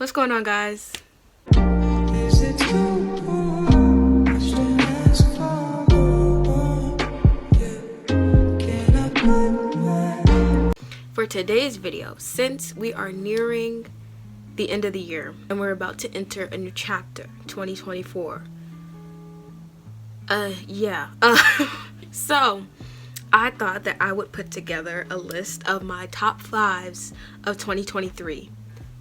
What's going on, guys? For today's video, since we are nearing the end of the year and we're about to enter a new chapter, 2024. So I thought that I would put together a list of my top 5s of 2023.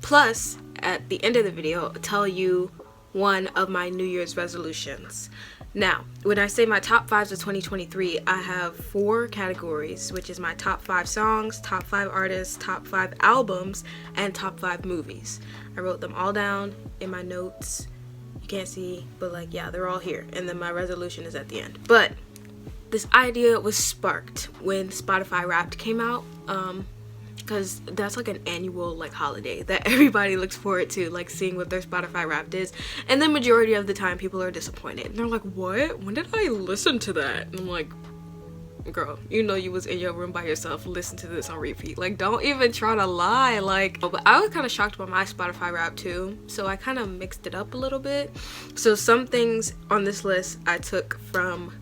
Plus, at the end of the video, tell you one of my New Year's resolutions. Now, when I say my top 5s of 2023, I have 4 categories, which is my top 5 songs, top 5 artists, top 5 albums, and top 5 movies. I wrote them all down in my notes. You can't see, but they're all here. And then my resolution is at the end. But this idea was sparked when Spotify Wrapped came out, because that's like an annual holiday that everybody looks forward to, seeing what their Spotify Wrapped is. And the majority of the time people are disappointed and they're like, what, when did I listen to that? And I'm like, girl, you know you was in your room by yourself, listen to this on repeat. Don't even try to lie. But I was kind of shocked by my Spotify Wrapped too, so I kind of mixed it up a little bit. So some things on this list I took from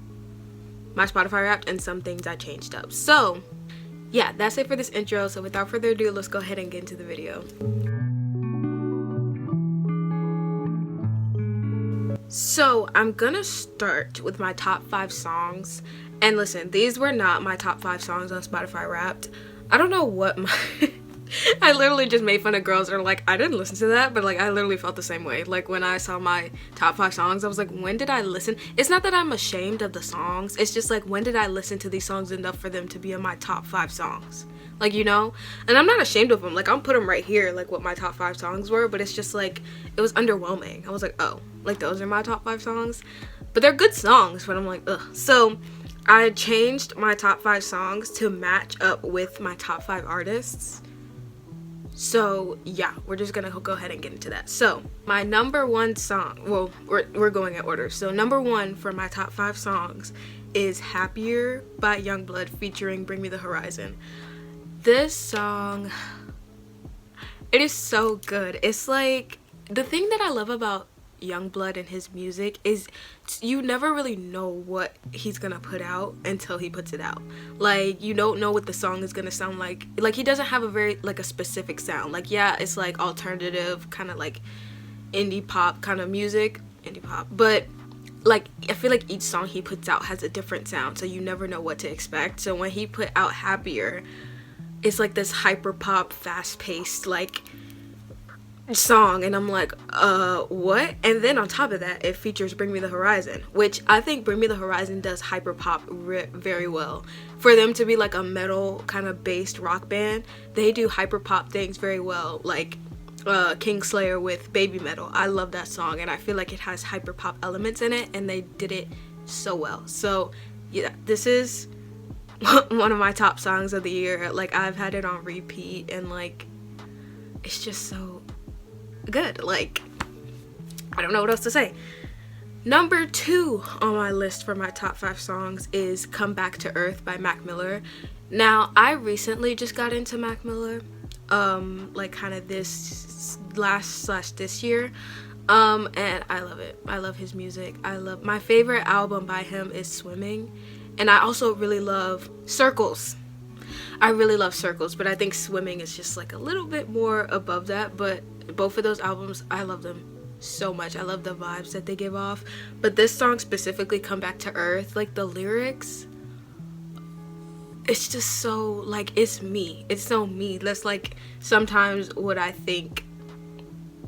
my Spotify Wrapped and some things I changed up. So yeah, that's it for this intro. So without further ado, let's go ahead and get into the video. So I'm gonna start with my top 5 songs. And listen, these were not my top 5 songs on Spotify Wrapped. I don't know what my I literally just made fun of girls that are like, I didn't listen to that, but I literally felt the same way. When I saw my top 5 songs, I was like, when did I listen? It's not that I'm ashamed of the songs, it's just when did I listen to these songs enough for them to be in my top 5 songs? And I'm not ashamed of them. I'll put them right here, what my top 5 songs were, but it's just it was underwhelming. I was like, oh, those are my top 5 songs? But they're good songs, but I'm like, ugh. So I changed my top 5 songs to match up with my top 5 artists. So yeah, we're just gonna go ahead and get into that. So my number 1 song, well, we're going in order. So number 1 for my top 5 songs is Happier by Yungblud featuring Bring Me the Horizon. This song, it is so good. It's the thing that I love about Yungblud and his music is you never really know what he's gonna put out until he puts it out. You don't know what the song is gonna sound like. He doesn't have a very a specific sound. Yeah, it's alternative kind of indie pop kind of music, indie pop, but I feel each song he puts out has a different sound, so you never know what to expect. So when he put out Happier, it's this hyper pop, fast paced song, and I'm like, what? And then on top of that, it features Bring Me the Horizon, which I think Bring Me the Horizon does hyper pop very well. For them to be a metal kind of based rock band, they do hyper pop things very well, Kingslayer with Baby Metal. I love that song, and I feel it has hyper pop elements in it, and they did it so well. So yeah, this is one of my top songs of the year. I've had it on repeat, and it's just so good. I don't know what else to say. Number 2 on my list for my top 5 songs is Come Back to Earth by Mac Miller. Now, I recently just got into Mac Miller, kind of this this year, and I love it. I love his music. My favorite album by him is Swimming, and I also really love Circles. I really love Circles, but I think Swimming is just a little bit more above that. But both of those albums, I love them so much. I love the vibes that they give off. But this song specifically, Come Back to Earth, the lyrics, it's just so it's me. It's so me. That's sometimes what I think,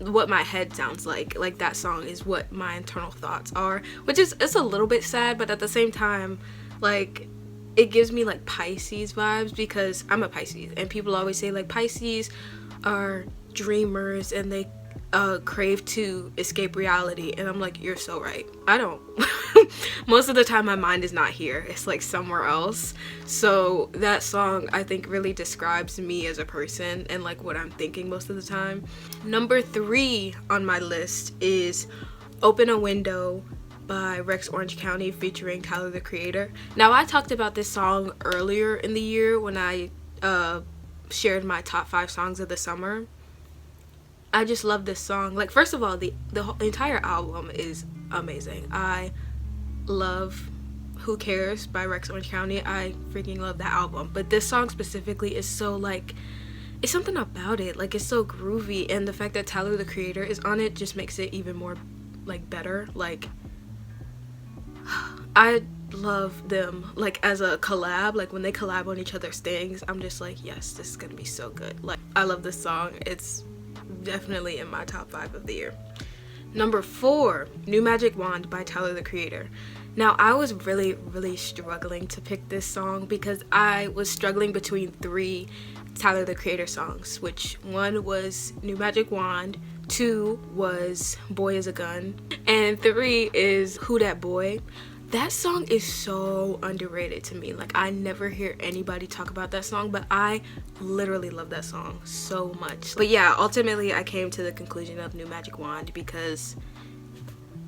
what my head sounds like that song is what my internal thoughts are, which is, it's a little bit sad, but at the same time, it gives me Pisces vibes, because I'm a Pisces, and people always say Pisces are dreamers and they crave to escape reality, and I'm like, you're so right. I don't. Most of the time my mind is not here, it's somewhere else. So that song, I think, really describes me as a person and what I'm thinking most of the time. Number 3 on my list is Open a Window by Rex Orange County featuring Tyler the Creator. Now, I talked about this song earlier in the year when I shared my top 5 songs of the summer. I just love this song. Like, first of all, the whole entire album is amazing. I love Who Cares by Rex Orange County. I freaking love that album. But this song specifically is so, like, it's something about it. Like, it's so groovy, and the fact that Tyler, the Creator, is on it just makes it even more, like, better. Like, I love them, like, as a collab. Like, when they collab on each other's things, I'm just like, yes, this is gonna be so good. Like, I love this song. It's definitely in my top 5 of the year. Number 4, New Magic Wand by Tyler, the Creator. Now, I was really struggling to pick this song because I was struggling between 3 Tyler, the Creator songs, which 1 was New Magic Wand, 2 was Boy Is a Gun, and 3 is Who Dat Boy. That song is so underrated to me. Like, I never hear anybody talk about that song, but I literally love that song so much. But yeah, ultimately I came to the conclusion of New Magic Wand because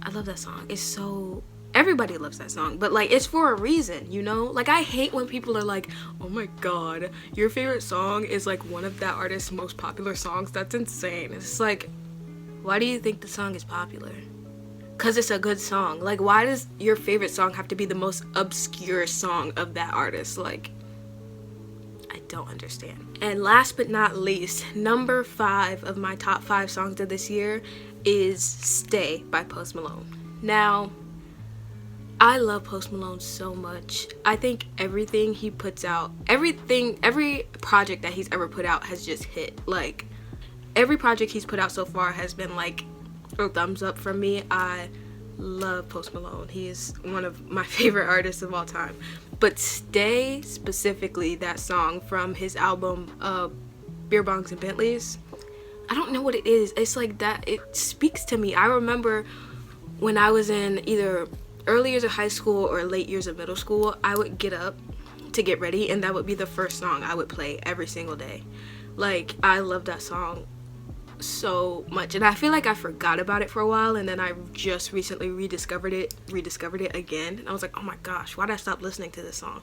I love that song. It's so, everybody loves that song, but like, it's for a reason, you know? Like, I hate when people are like, oh my god, your favorite song is like one of that artist's most popular songs. That's insane. It's like, why do you think the song is popular? Because it's a good song. Like, why does your favorite song have to be the most obscure song of that artist? Like, I don't understand. And last but not least, number 5 of my top 5 songs of this year is Stay by Post Malone. Now, I love Post Malone so much. I think everything he puts out, every project that he's ever put out has just hit. Like, every project he's put out so far has been like a thumbs up from me. I love Post Malone. He is one of my favorite artists of all time. But Stay, specifically, that song from his album Beer Bongs and Bentleys, I don't know what it is. It's like that, it speaks to me. I remember when I was in either early years of high school or late years of middle school, I would get up to get ready and that would be the first song I would play every single day. Like, I love that song so much, and I feel like I forgot about it for a while, and then I just recently rediscovered it again, and I was like, oh my gosh, why did I stop listening to this song?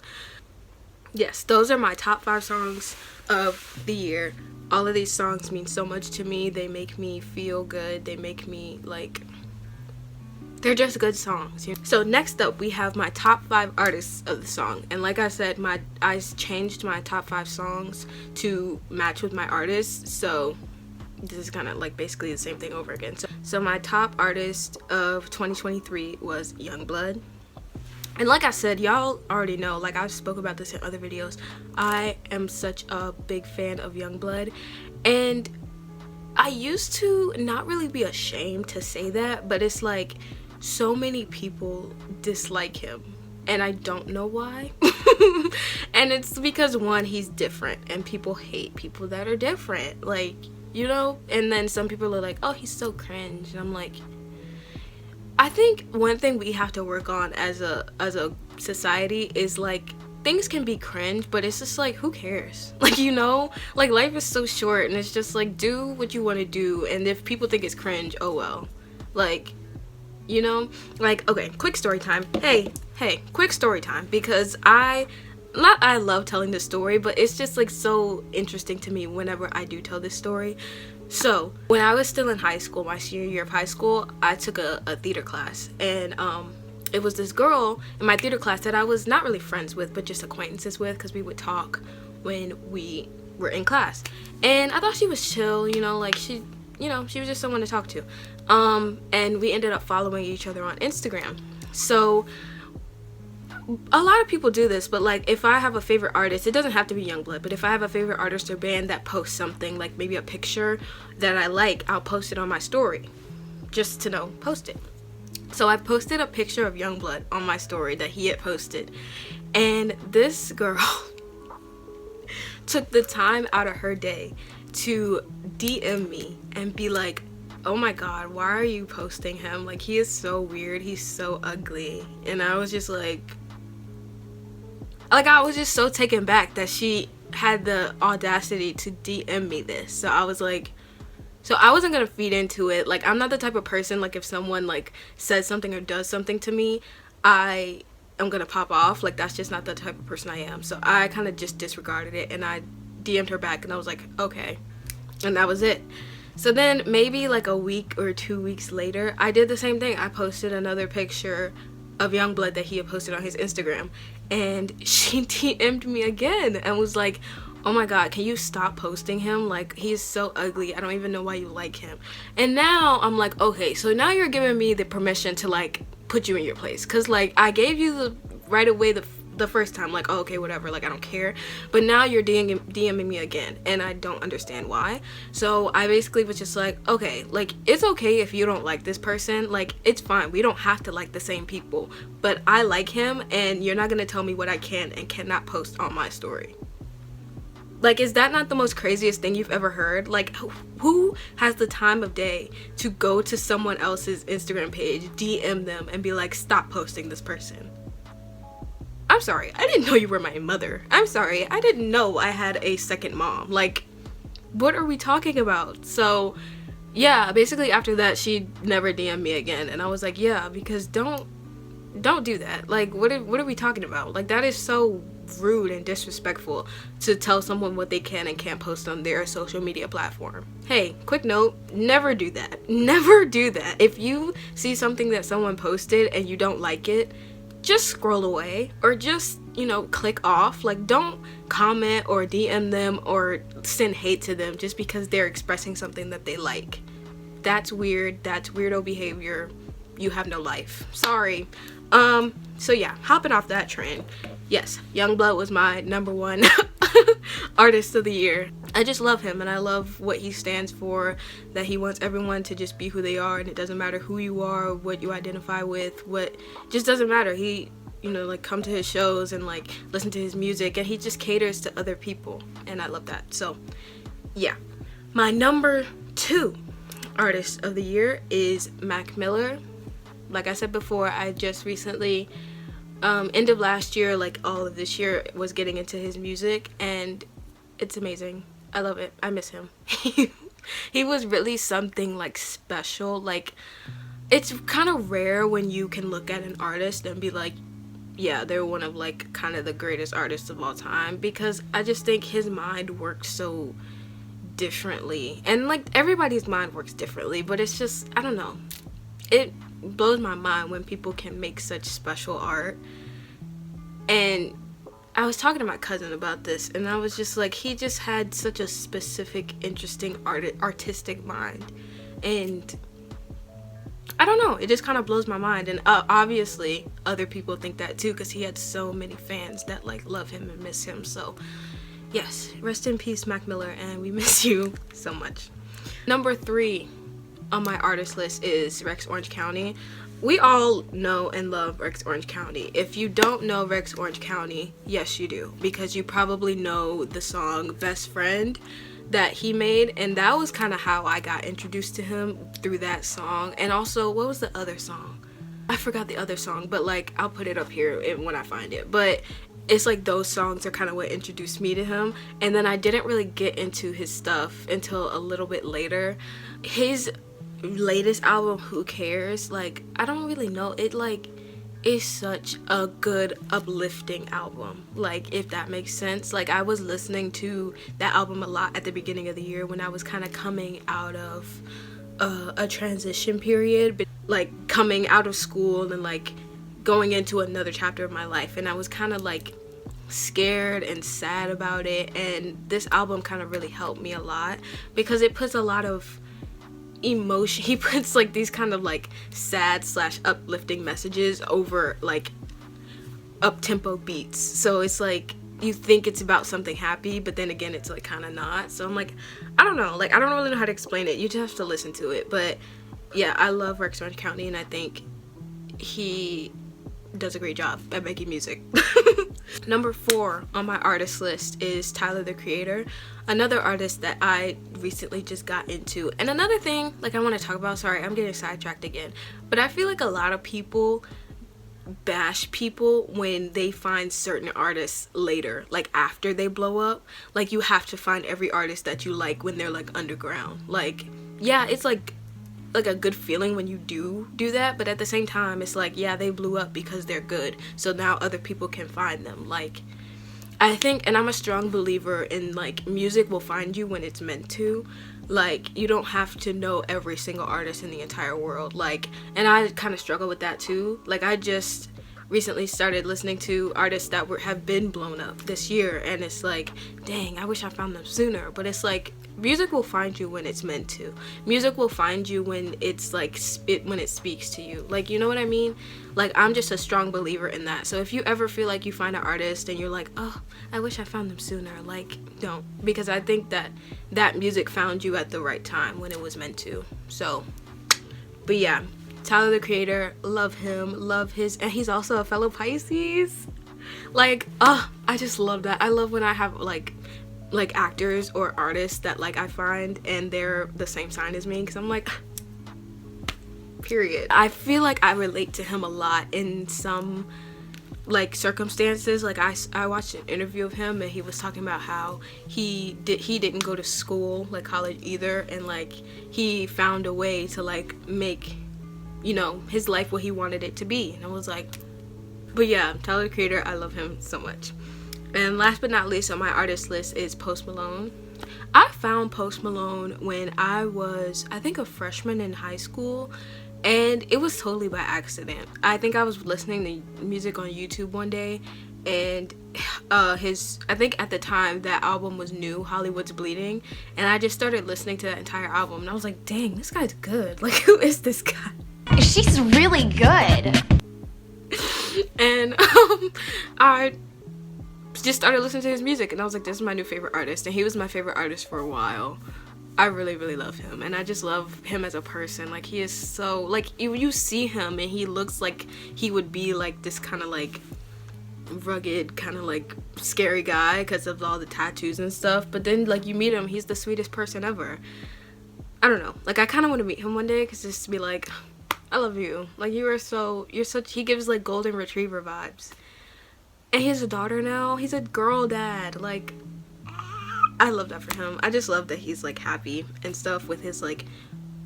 Yes, those are my top 5 songs of the year. All of these songs mean so much to me. They make me feel good. They make me, like, they're just good songs. So next up, we have my top 5 artists of the song. And like I said, I changed my top 5 songs to match with my artists. So this is kind of like basically the same thing over again. So my top artist of 2023 was Yungblud. And like I said, y'all already know, like I've spoke about this in other videos, I am such a big fan of Yungblud. And I used to not really be ashamed to say that, but it's like so many people dislike him and I don't know why. And it's because, one, he's different and people hate people that are different, like, you know. And then some people are like, oh, he's so cringe, and I'm like, I think one thing we have to work on as a society is, like, things can be cringe, but it's just like, who cares? Like, you know, like, life is so short, and it's just like, do what you want to do, and if people think it's cringe, oh well. Like, you know, like, okay, quick story time. Hey, quick story time, because I love telling this story, but it's just like so interesting to me whenever I do tell this story. So when I was still in high school, my senior year of high school, I took a theater class, and it was this girl in my theater class that I was not really friends with, but just acquaintances with, because we would talk when we were in class. And I thought she was chill, you know, like she was just someone to talk to. And we ended up following each other on Instagram. So a lot of people do this, but like, if I have a favorite artist, it doesn't have to be Yungblud, but if I have a favorite artist or band that posts something, like maybe a picture that I like, I'll post it on my story, just to know, post it. So I posted a picture of Yungblud on my story that he had posted, and this girl took the time out of her day to DM me and be like, oh my god, why are you posting him? Like, he is so weird, he's so ugly. And I was just like I was just so taken back that she had the audacity to DM me this. So I was like, so I wasn't gonna feed into it. Like, I'm not the type of person, like, if someone like says something or does something to me, I am gonna pop off. Like, that's just not the type of person I am. So I kind of just disregarded it, and I DM'd her back, and I was like, okay. And that was it. So then maybe like a week or 2 weeks later, I did the same thing. I posted another picture of Youngblood that he had posted on his Instagram, and she DM'd me again and was like, oh my god, can you stop posting him? Like, he's so ugly. I don't even know why you like him. And now I'm like, okay, so now you're giving me the permission to like put you in your place, because like I gave you the right away the first time, like, oh, okay, whatever, like I don't care. But now you're DMing me again, and I don't understand why. So I basically was just like, okay, like it's okay if you don't like this person, like it's fine, we don't have to like the same people, but I like him, and you're not gonna tell me what I can and cannot post on my story. Like, is that not the most craziest thing you've ever heard? Like, who has the time of day to go to someone else's Instagram page, DM them, and be like, stop posting this person? I'm sorry, I didn't know you were my mother. I'm sorry, I didn't know I had a second mom. Like, what are we talking about? So, yeah, basically after that, she never DM'd me again. And I was like, yeah, because don't do that. Like, what are we talking about? Like, that is so rude and disrespectful to tell someone what they can and can't post on their social media platform. Hey, quick note, never do that. Never do that. If you see something that someone posted and you don't like it, just scroll away, or just, you know, click off. Like, don't comment or DM them or send hate to them just because they're expressing something that they like. That's weird. That's weirdo behavior. You have no life. Sorry. So yeah, hopping off that train. Yes, Youngblood was my number one artist of the year. I just love him, and I love what he stands for, that he wants everyone to just be who they are, and it doesn't matter who you are, what you identify with, what just doesn't matter. He, you know, like, come to his shows and like listen to his music, and he just caters to other people, and I love that. So yeah, my number 2 artist of the year is Mac Miller. Like I said before, I just recently, end of last year, like all of this year, was getting into his music, and it's amazing. I love it. I miss him. He was really something like special. Like, it's kind of rare when you can look at an artist and be like, yeah, they're one of like kind of the greatest artists of all time, because I just think his mind works so differently, and like everybody's mind works differently, but it's just, I don't know, it blows my mind when people can make such special art. And I was talking to my cousin about this, and I was just like, he just had such a specific, interesting artistic mind, and I don't know, it just kind of blows my mind. And obviously other people think that too, because he had so many fans that like love him and miss him. So yes, rest in peace, Mac Miller, and we miss you so much. Number 3 on my artist list is Rex Orange County. We all know and love Rex Orange County. If you don't know Rex Orange County, yes you do, because you probably know the song Best Friend that he made, and that was kind of how I got introduced to him, through that song. And also, what was the other song? I forgot the other song, but like I'll put it up here when I find it. But it's like those songs are kind of what introduced me to him, and then I didn't really get into his stuff until a little bit later. His latest album, Who Cares, like, I don't really know, it like is such a good uplifting album, like, if that makes sense. Like, I was listening to that album a lot at the beginning of the year when I was kind of coming out of a transition period, but like coming out of school and like going into another chapter of my life, and I was kind of like scared and sad about it. And this album kind of really helped me a lot, because it puts a lot of emotion, he puts like these kind of like sad / uplifting messages over like up-tempo beats, so it's like you think it's about something happy, but then again it's like kind of not. So I'm like, I don't know, like I don't really know how to explain it, you just have to listen to it. But yeah, I love Rex Orange County, and I think he does a great job at making music. Number 4 on my artist list is Tyler, the Creator, another artist that I recently just got into. And another thing like I want to talk about, sorry, I'm getting sidetracked again, but I feel like a lot of people bash people when they find certain artists later, like after they blow up. Like, you have to find every artist that you like when they're like underground. Like, yeah, it's like a good feeling when you do that, but at the same time it's like, yeah, they blew up because they're good, so now other people can find them. Like, I think, and I'm a strong believer in, like, music will find you when it's meant to. Like, you don't have to know every single artist in the entire world. Like, and I kind of struggle with that too. Like, I just recently started listening to artists that have been blown up this year, and it's like, dang, I wish I found them sooner. But it's like, music will find you when it's meant to. Music will find you when it's like when it speaks to you. Like, you know what I mean? Like, I'm just a strong believer in that. So if you ever feel like you find an artist and you're like, oh, I wish I found them sooner, like, don't, because I think that music found you at the right time when it was meant to. So, but yeah, Tyler the Creator, love him, love his, and he's also a fellow Pisces. Like, I just love that. I love when I have like actors or artists that like I find and they're the same sign as me, because I'm like, period. I feel like I relate to him a lot in some like circumstances. Like I watched an interview of him and he was talking about how he didn't go to school, like college either, and like he found a way to like make, you know, his life what he wanted it to be. And I was like, but yeah, Tyler the Creator, I love him so much. And last but not least on my artist list is Post Malone. I found Post Malone when I was, I think, a freshman in high school, and it was totally by accident. I think I was listening to music on YouTube one day, and I think at the time that album was new, Hollywood's Bleeding, and I just started listening to that entire album, and I was like, dang, this guy's good. Like, who is this guy? She's really good. And I just started listening to his music, and I was like, this is my new favorite artist. And he was my favorite artist for a while. I really, really love him, and I just love him as a person. Like, he is so, like, you see him and he looks like he would be like this kind of like rugged, kind of like scary guy because of all the tattoos and stuff, but then like you meet him, he's the sweetest person ever. I don't know, like I kind of want to meet him one day, because just to be like, I love you, like you're such, he gives like golden retriever vibes. And he has a daughter now. He's a girl dad. Like, I love that for him. I just love that he's like happy and stuff with his like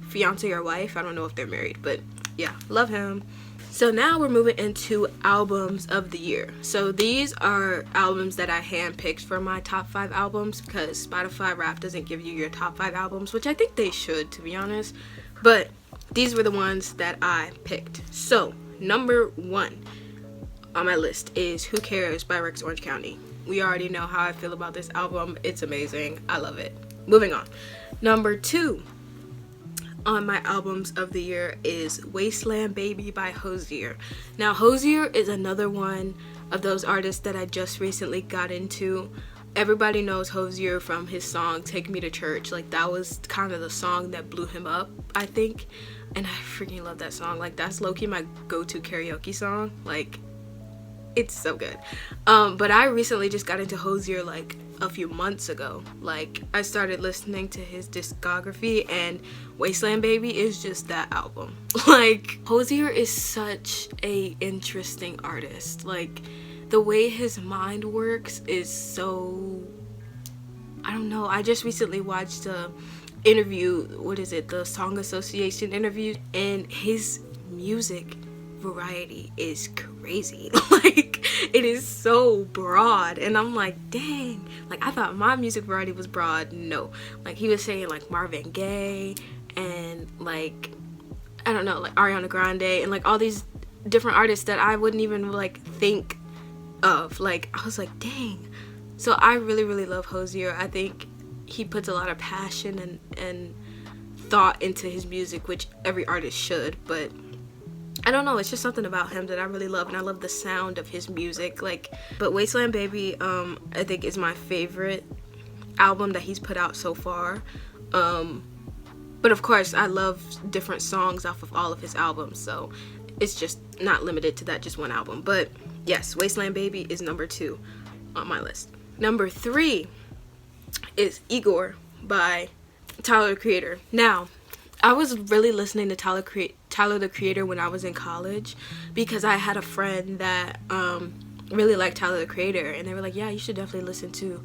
fiance or wife. I don't know if they're married, but yeah, love him. So now we're moving into albums of the year. So these are albums that I handpicked for my top 5 albums, because Spotify Wrapped doesn't give you your top 5 albums, which I think they should, to be honest. But these were the ones that I picked. So number 1 on my list is Who Cares by Rex Orange County. We already know how I feel about this album. It's amazing. I love it. Moving on. Number 2 on my albums of the year is Wasteland Baby by Hozier. Now, Hozier is another one of those artists that I just recently got into. Everybody knows Hozier from his song Take Me to Church. Like, that was kind of the song that blew him up, I think. And I freaking love that song. Like, that's low-key my go-to karaoke song. Like, it's so good. But I recently just got into Hozier like a few months ago. Like, I started listening to his discography, and Wasteland Baby is just that album. Like, Hozier is such a interesting artist. Like, the way his mind works is so, I don't know. I just recently watched a interview, the Song Association interview, and his music variety is crazy. Like, it is so broad, and I'm like, dang, like I thought my music variety was broad. No, like he was saying like Marvin Gaye and like, I don't know, like Ariana Grande and like all these different artists that I wouldn't even like think of. Like, I was like, dang. So I really, really love Hozier. I think he puts a lot of passion and thought into his music, which every artist should, but I don't know, it's just something about him that I really love, and I love the sound of his music. Like, but Wasteland Baby, I think is my favorite album that he's put out so far. But of course, I love different songs off of all of his albums, so it's just not limited to that just one album. But yes, Wasteland Baby is number 2 on my list. Number 3 is Igor by Tyler the Creator. Now, I was really listening to Tyler the Creator when I was in college, because I had a friend that really liked Tyler the Creator, and they were like, yeah, you should definitely listen to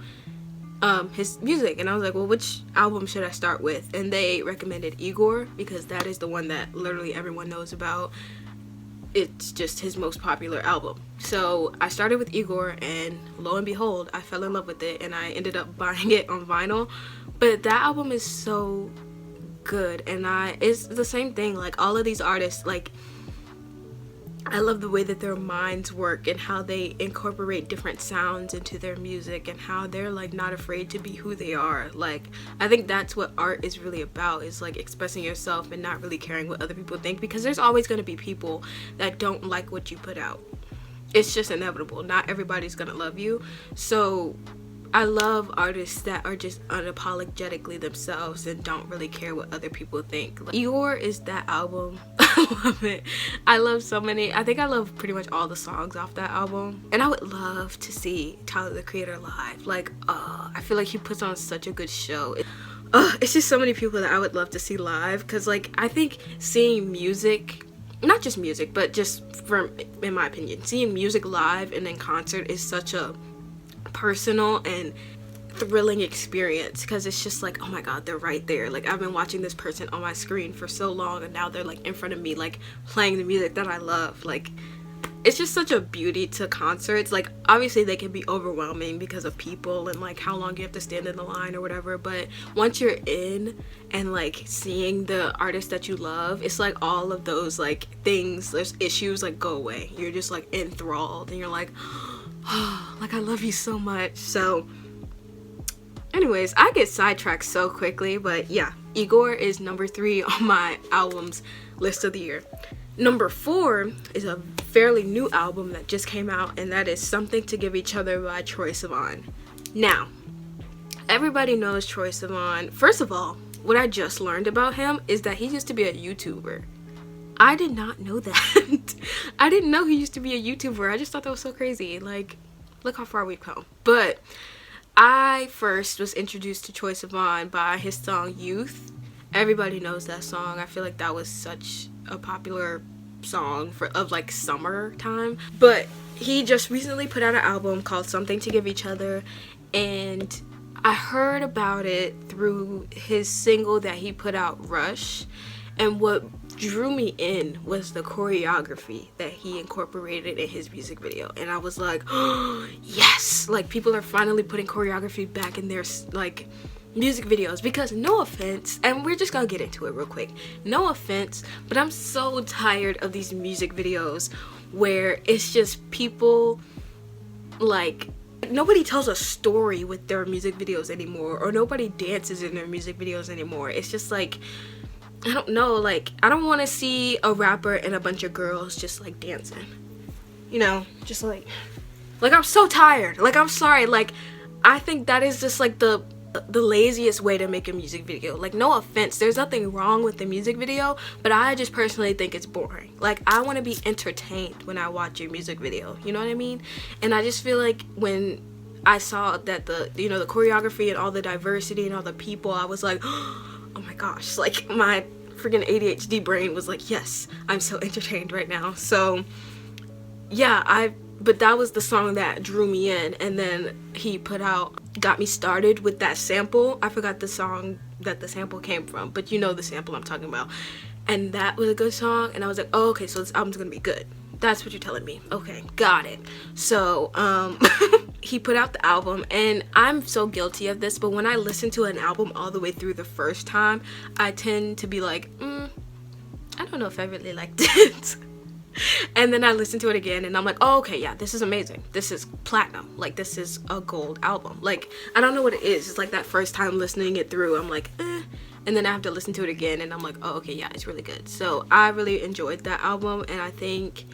his music. And I was like, well, which album should I start with? And they recommended Igor, because that is the one that literally everyone knows about. it's just his most popular album. So I started with Igor, and lo and behold, I fell in love with it, and I ended up buying it on vinyl. But that album is so good, and it's the same thing. Like, all of these artists, like, I love the way that their minds work and how they incorporate different sounds into their music, and how they're like not afraid to be who they are. Like, I think that's what art is really about, is like expressing yourself and not really caring what other people think, because there's always going to be people that don't like what you put out. It's just inevitable. Not everybody's going to love you. So I love artists that are just unapologetically themselves and don't really care what other people think. Like, Igor is that album. I love it. I love so many. I think I love pretty much all the songs off that album. And I would love to see Tyler, the Creator, live. Like, I feel like he puts on such a good show. It's just so many people that I would love to see live. Because, like, I think seeing music, not just music, but just in my opinion, seeing music live and in concert is such a personal and thrilling experience, because it's just like, oh my god, they're right there. Like, I've been watching this person on my screen for so long, and now they're like in front of me, like playing the music that I love. Like, it's just such a beauty to concerts. Like, obviously they can be overwhelming because of people and like how long you have to stand in the line or whatever, but once you're in and like seeing the artist that you love, it's like all of those like things, those issues like go away. You're just like enthralled, and you're like, oh, like, I love you so much. So anyways, I get sidetracked so quickly, but yeah, Igor is number 3 on my albums list of the year. Number 4 is a fairly new album that just came out, and that is Something to Give Each Other by Troye Sivan. Now, everybody knows Troye Sivan. First of all, what I just learned about him is that he used to be a YouTuber. I did not know that. I didn't know he used to be a YouTuber. I just thought that was so crazy. Like, look how far we've come. But I first was introduced to Troye Sivan by his song Youth. Everybody knows that song. I feel like that was such a popular song of like summertime. But he just recently put out an album called Something to Give Each Other, and I heard about it through his single that he put out, Rush. And what drew me in was the choreography that he incorporated in his music video, and I was like, oh, yes, like, people are finally putting choreography back in their like music videos. Because, no offense, and we're just gonna get into it real quick, no offense, but I'm so tired of these music videos where it's just people, like, nobody tells a story with their music videos anymore, or nobody dances in their music videos anymore. It's just like, I don't know, like, I don't want to see a rapper and a bunch of girls just like dancing, you know, just like I'm so tired. Like, I'm sorry, like, I think that is just like the laziest way to make a music video. Like, no offense, there's nothing wrong with the music video, but I just personally think it's boring. Like, I want to be entertained when I watch your music video, you know what I mean? And I just feel like when I saw that the choreography and all the diversity and all the people, I was like, oh my gosh, like, my freaking ADHD brain was like, yes, I'm so entertained right now. So yeah, but that was the song that drew me in. And then he got me started with that sample. I forgot the song that the sample came from, but you know the sample I'm talking about. And that was a good song, and I was like, oh, okay, so this album's gonna be good. That's what you're telling me. Okay, got it. So he put out the album, and I'm so guilty of this, but when I listen to an album all the way through the first time, I tend to be like, I don't know if I really liked it. And then I listen to it again, and I'm like, oh, okay, yeah, this is amazing. This is platinum. Like, this is a gold album. Like, I don't know what it is. It's like that first time listening it through, I'm like, and then I have to listen to it again, and I'm like, oh, okay, yeah, it's really good. So I really enjoyed that album, and I think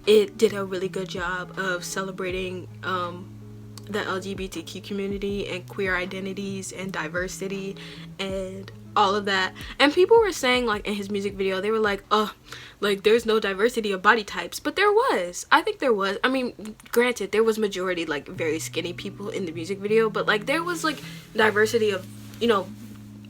it did a really good job of celebrating the LGBTQ community and queer identities and diversity and all of that. And people were saying, like, in his music video, they were like, oh, like, there's no diversity of body types, but there was. I think there was. I mean, granted, there was majority, like, very skinny people in the music video, but, like, there was, like, diversity of, you know,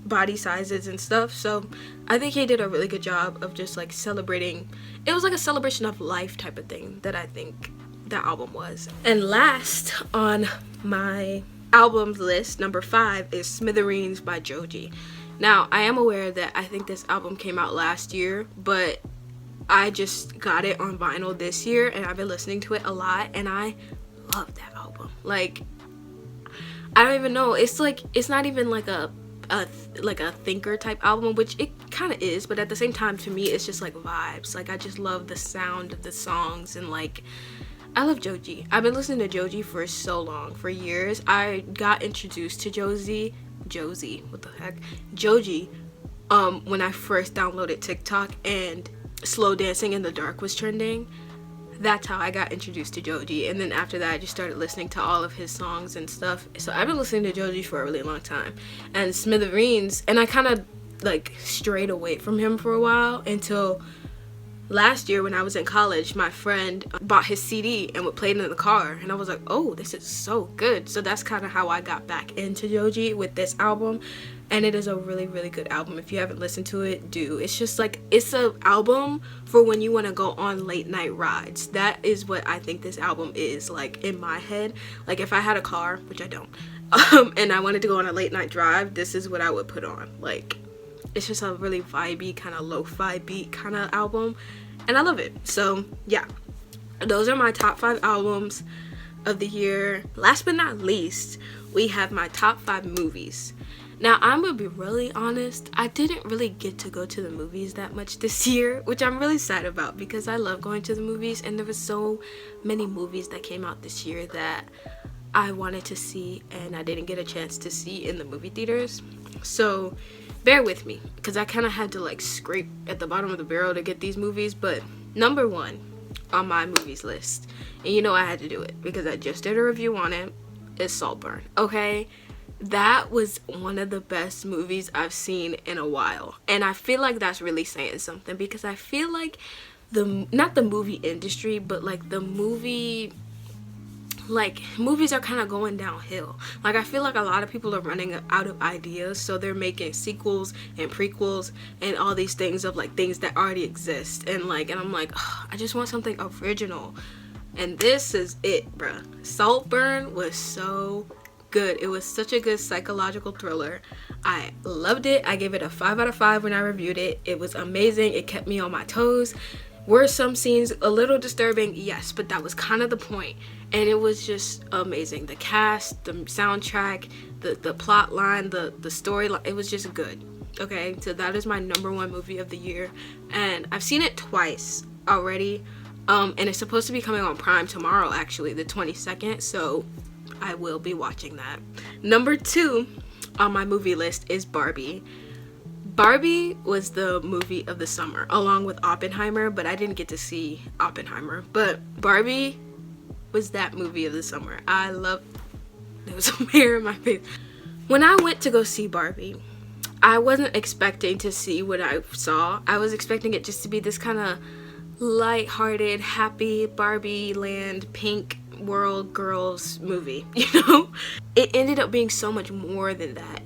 body sizes and stuff. So I think he did a really good job of just, like, celebrating. It was like a celebration of life type of thing that I think that album was. And last on my albums list, number 5, is Smithereens by Joji. Now, I am aware that I think this album came out last year, but I just got it on vinyl this year, and I've been listening to it a lot, and I love that album. Like, I don't even know. It's like, it's not even like a thinker type album, which it kind of is, but at the same time, to me, it's just like vibes. Like, I just love the sound of the songs, and like, I love Joji. I've been listening to Joji for so long, for years. I got introduced to Joji, what the heck, Joji, when I first downloaded TikTok and Slow Dancing in the Dark was trending. That's how I got introduced to Joji, and then after that I just started listening to all of his songs and stuff. So I've been listening to Joji for a really long time. And Smithereens, and I kind of like strayed away from him for a while until last year when I was in college. My friend bought his CD and would play it in the car, and I was like, oh, this is so good. So that's kind of how I got back into Joji with this album, and it is a really, really good album. If you haven't listened to it, do. It's just like, it's an album for when you want to go on late night rides. That is what I think this album is, like, in my head. Like, if I had a car, which I don't, and I wanted to go on a late night drive, this is what I would put on. Like, it's just a really vibey, kind of lo-fi beat kind of album, and I love it. So yeah, those are my top 5 albums of the year. Last but not least, we have my top 5 movies. Now, I'm gonna be really honest, I didn't really get to go to the movies that much this year, which I'm really sad about, because I love going to the movies, and there was so many movies that came out this year that I wanted to see and I didn't get a chance to see in the movie theaters. So bear with me, because I kind of had to like scrape at the bottom of the barrel to get these movies. But number 1 on my movies list, and you know I had to do it because I just did a review on it, is Saltburn. Okay, that was one of the best movies I've seen in a while, and I feel like that's really saying something, because I feel like not the movie industry, but like the movie, like, movies are kind of going downhill. Like, I feel like a lot of people are running out of ideas, so they're making sequels and prequels and all these things of like things that already exist, and I'm like, oh, I just want something original, and this is it, bruh. Saltburn was so good. It was such a good psychological thriller. I loved it. I gave it a 5 out of 5 when I reviewed it. It was amazing. It kept me on my toes. Were some scenes a little disturbing? Yes, but that was kind of the point. And it was just amazing. The cast, the soundtrack, the plot line, the storyline, it was just good. Okay, so that is my number 1 movie of the year. And I've seen it twice already. And it's supposed to be coming on Prime tomorrow, actually, the 22nd. So I will be watching that. Number 2 on my movie list is Barbie. Barbie was the movie of the summer, along with Oppenheimer, but I didn't get to see Oppenheimer. But Barbie was that movie of the summer. There was some hair in my face. When I went to go see Barbie, I wasn't expecting to see what I saw. I was expecting it just to be this kind of light-hearted, happy Barbie land, pink world girls movie, you know? It ended up being so much more than that.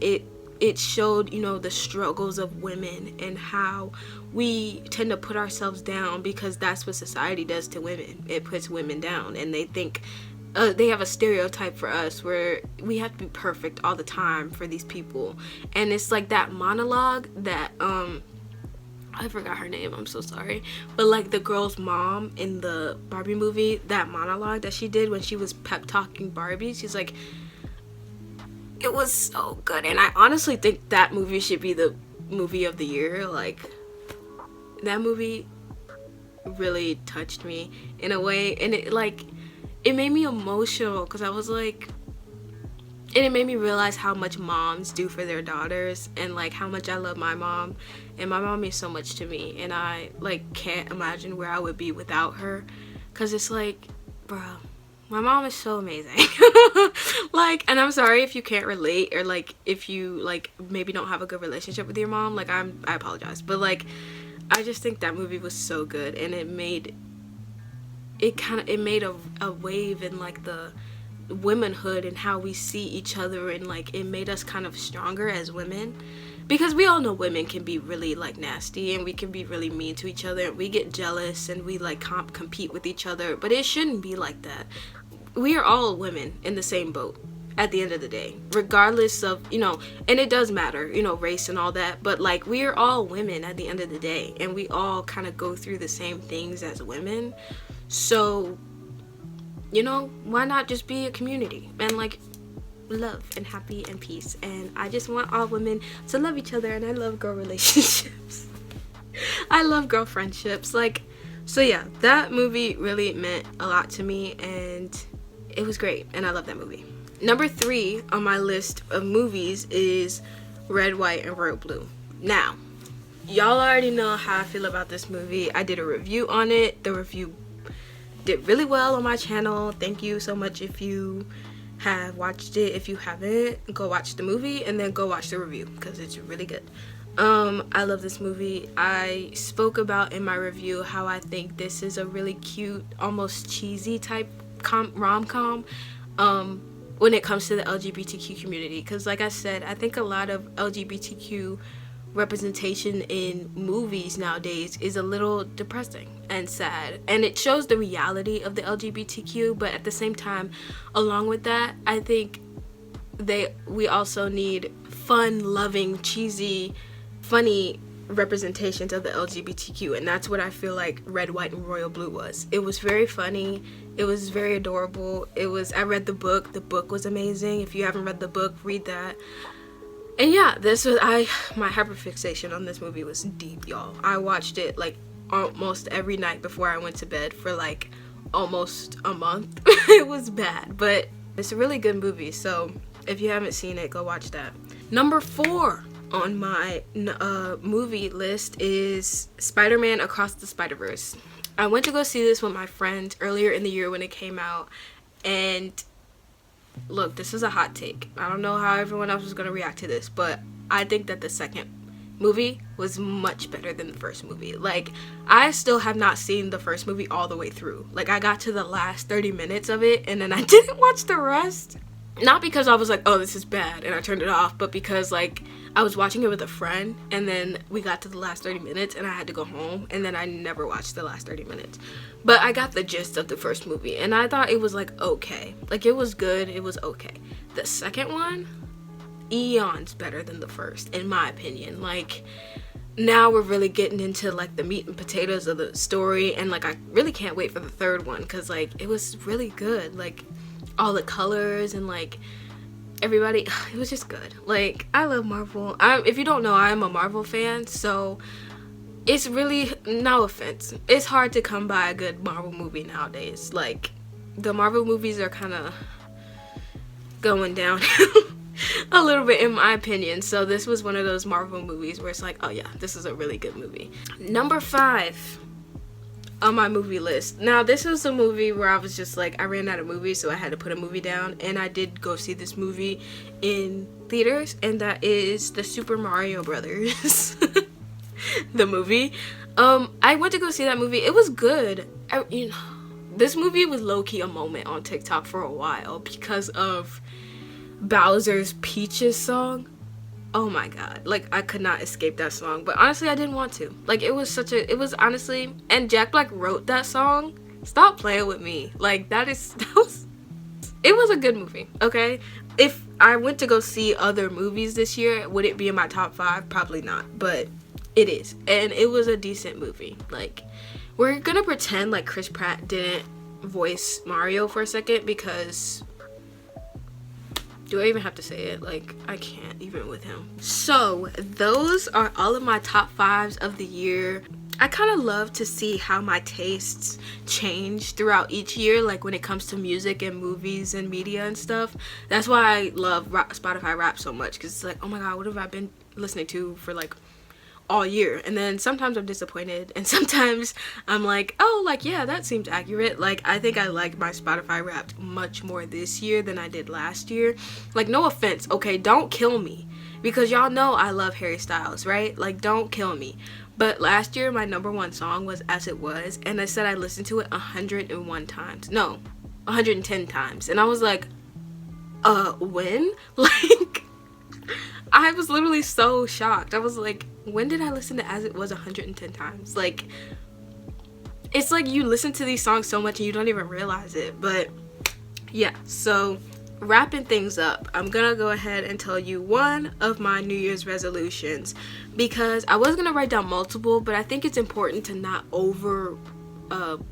It showed, you know, the struggles of women and how we tend to put ourselves down because that's what society does to women. It puts women down, and they think they have a stereotype for us where we have to be perfect all the time for these people. And it's like that monologue that I forgot her name, I'm so sorry, but like the girl's mom in the Barbie movie, that monologue that she did when she was pep talking Barbie, she's like, it was so good. And I honestly think that movie should be the movie of the year. Like, that movie really touched me in a way, and it made me emotional, because I was like, and it made me realize how much moms do for their daughters, and like how much I love my mom, and my mom means so much to me, and I like can't imagine where I would be without her, because it's like, bro, my mom is so amazing. Like, and I'm sorry if you can't relate, or like if you like maybe don't have a good relationship with your mom, like I apologize, but like I just think that movie was so good, and it made a wave in like the womanhood and how we see each other, and like it made us kind of stronger as women, because we all know women can be really like nasty, and we can be really mean to each other, and we get jealous, and we like compete with each other, but it shouldn't be like that. We are all women in the same boat, at the end of the day, regardless of, you know, and it does matter, you know, race and all that, but like we are all women at the end of the day, and we all kind of go through the same things as women. So, you know, why not just be a community and like love and happy and peace? And I just want all women to love each other, and I love girl relationships. I love girl friendships. Like, so yeah, that movie really meant a lot to me, and it was great, and I love that movie. Number 3 on my list of movies is Red, White, and Royal Blue. Now, y'all already know how I feel about this movie. I did a review on it. The review did really well on my channel. Thank you so much if you have watched it. If you haven't, go watch the movie and then go watch the review, because it's really good. I love this movie. I spoke about in my review how I think this is a really cute, almost cheesy type rom-com when it comes to the LGBTQ community, because like I said, I think a lot of LGBTQ representation in movies nowadays is a little depressing and sad, and it shows the reality of the LGBTQ, but at the same time, along with that, I think we also need fun, loving, cheesy, funny representations of the LGBTQ, and that's what I feel like Red, White, and Royal Blue was. It was very funny. It was very adorable. I read the book. The book was amazing. If you haven't read the book, read that. And yeah, my hyperfixation on this movie was deep, y'all. I watched it like almost every night before I went to bed for like almost a month. It was bad, but it's a really good movie, so if you haven't seen it, go watch that. Number 4 on my movie list is Spider-Man Across the Spider-Verse. I went to go see this with my friend earlier in the year when it came out, and look, this is a hot take. I don't know how everyone else was going to react to this, but I think that the second movie was much better than the first movie. Like, I still have not seen the first movie all the way through. Like, I got to the last 30 minutes of it, and then I didn't watch the rest. Not because I was like, oh, this is bad, and I turned it off, but because, like, I was watching it with a friend, and then we got to the last 30 minutes, and I had to go home, and then I never watched the last 30 minutes. But I got the gist of the first movie, and I thought it was, like, okay. Like, it was good, it was okay. The second one, eons better than the first, in my opinion. Like, now we're really getting into, like, the meat and potatoes of the story, and, like, I really can't wait for the third one, because, like, it was really good. Like, all the colors and, like, everybody, it was just good. Like, I love Marvel. If you don't know, I'm a Marvel fan, so it's really, no offense, it's hard to come by a good Marvel movie nowadays. Like, the Marvel movies are kind of going down a little bit, in my opinion. So this was one of those Marvel movies where it's like, oh yeah, this is a really good movie. Number 5 on my movie list. Now, this was a movie where I was just like, I ran out of movies, so I had to put a movie down, and I did go see this movie in theaters, and that is the Super Mario Brothers the movie. I went to go see that movie. It was good. This movie was low-key a moment on TikTok for a while because of Bowser's Peaches song. Oh my god, like, I could not escape that song, but honestly, I didn't want to. Like, it was honestly, and Jack Black wrote that song. Stop playing with me. Like, it was a good movie, okay? If I went to go see other movies this year, would it be in my top 5? Probably not, but it is, and it was a decent movie. Like, we're gonna pretend like Chris Pratt didn't voice Mario for a second, because do I even have to say it? Like, I can't even with him. So, those are all of my top 5s of the year. I kind of love to see how my tastes change throughout each year, like when it comes to music and movies and media and stuff. That's why I love Spotify Rap so much, because it's like, oh my god, what have I been listening to for like all year? And then sometimes I'm disappointed, and sometimes I'm like, oh, like, yeah, that seems accurate. Like, I think I like my Spotify Wrapped much more this year than I did last year. Like, no offense, okay, don't kill me, because y'all know I love Harry Styles, right? Like, don't kill me. But last year, my number 1 song was As It Was, and I said I listened to it 101 times. No, 110 times. And I was like, when? Like, I was literally so shocked. I was like, when did I listen to As It Was 110 times? Like, it's like you listen to these songs so much and you don't even realize it. But yeah, so wrapping things up, I'm gonna go ahead and tell you one of my New Year's resolutions, because I was gonna write down multiple, but I think it's important to not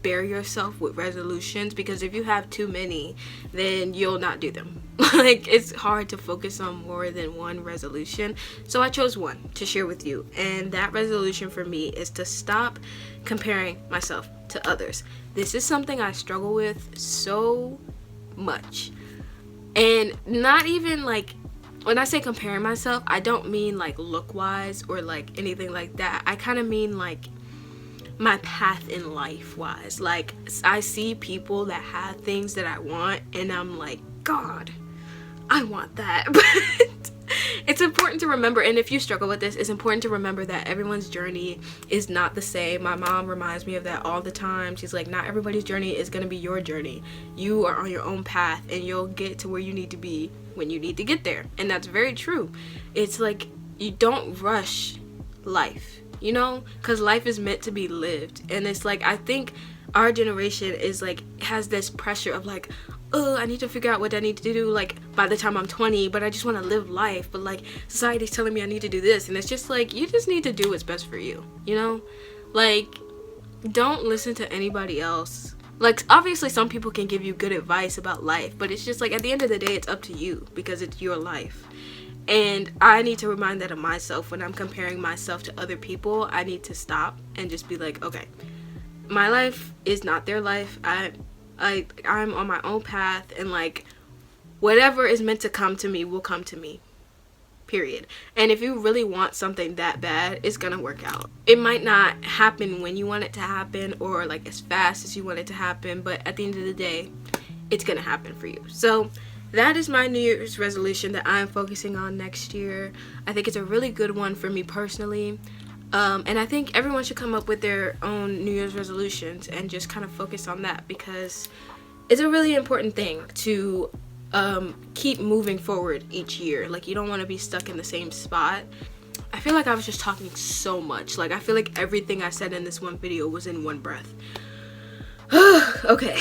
bury yourself with resolutions, because if you have too many, then you'll not do them. Like, it's hard to focus on more than one resolution. So I chose one to share with you, and that resolution for me is to stop comparing myself to others. This is something I struggle with so much. And not even like, when I say comparing myself, I don't mean like look wise or like anything like that. I kind of mean like my path in life wise. Like, I see people that have things that I want, and I'm like, God, I want that. But it's important to remember, and if you struggle with this, it's important to remember that everyone's journey is not the same. My mom reminds me of that all the time. She's like, not everybody's journey is going to be your journey. You are on your own path, and you'll get to where you need to be when you need to get there. And that's very true. It's like, you don't rush life, you know, because life is meant to be lived. And it's like, I think our generation is like, has this pressure of like, oh, I need to figure out what I need to do like by the time I'm 20, but I just want to live life, but like society's telling me I need to do this. And it's just like, you just need to do what's best for you, you know? Like, don't listen to anybody else. Like, obviously some people can give you good advice about life, but it's just like, at the end of the day, it's up to you, because it's your life. And I need to remind that of myself. When I'm comparing myself to other people, I need to stop and just be like, okay, my life is not their life. I'm on my own path, and like, whatever is meant to come to me will come to me, period. And if you really want something that bad, it's gonna work out. It might not happen when you want it to happen, or like as fast as you want it to happen, but at the end of the day, it's gonna happen for you. So that is my New Year's resolution that I'm focusing on next year. I think it's a really good one for me personally. And I think everyone should come up with their own New Year's resolutions and just kind of focus on that, because it's a really important thing to keep moving forward each year. Like, you don't want to be stuck in the same spot. I feel like I was just talking so much. Like, I feel like everything I said in this one video was in one breath. Okay.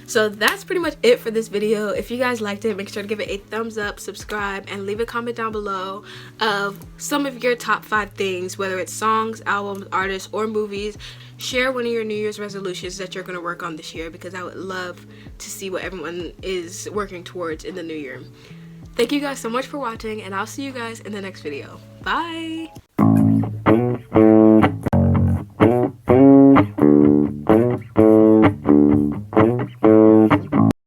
So that's pretty much it for this video. If you guys liked it, make sure to give it a thumbs up, subscribe, and leave a comment down below of some of your top 5 things, whether it's songs, albums, artists, or movies. Share one of your New Year's resolutions that you're going to work on this year, because I would love to see what everyone is working towards in the new year. Thank you guys so much for watching, and I'll see you guys in the next video. Bye!